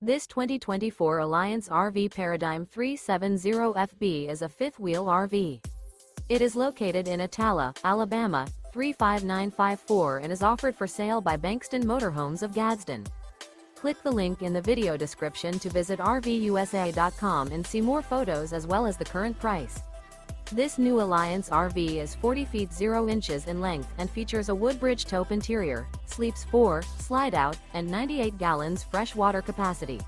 This 2024 Alliance RV Paradigm 370FB is a fifth-wheel RV. It is located in Attalla, Alabama, 35954 and is offered for sale by Bankston Motorhomes of Gadsden. Click the link in the video description to visit RVUSA.com and see more photos as well as the current price. This new Alliance RV is 40 feet 0 inches in length and features a WOODBRIDGE TAUPE interior, sleeps 4, Slideout, and 98 gallons fresh water capacity.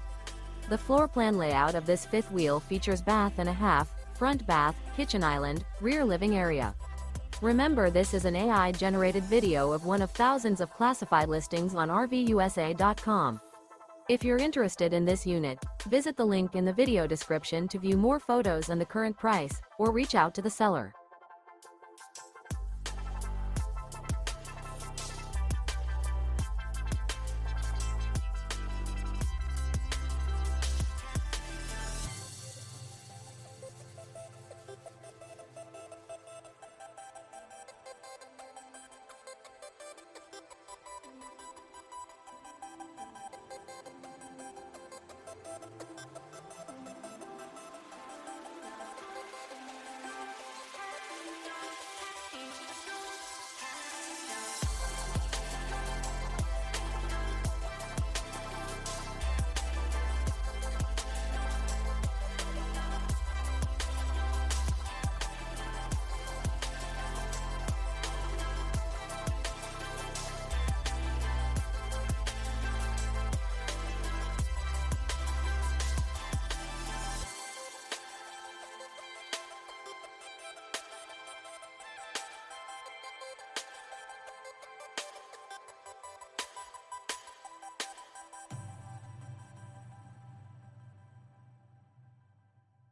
The floor plan layout of this fifth wheel features bath and a half, front bath, kitchen island, rear living area. Remember, this is an AI-generated video of one of thousands of classified listings on RVUSA.com. If you're interested in this unit, visit the link in the video description to view more photos and the current price, or reach out to the seller.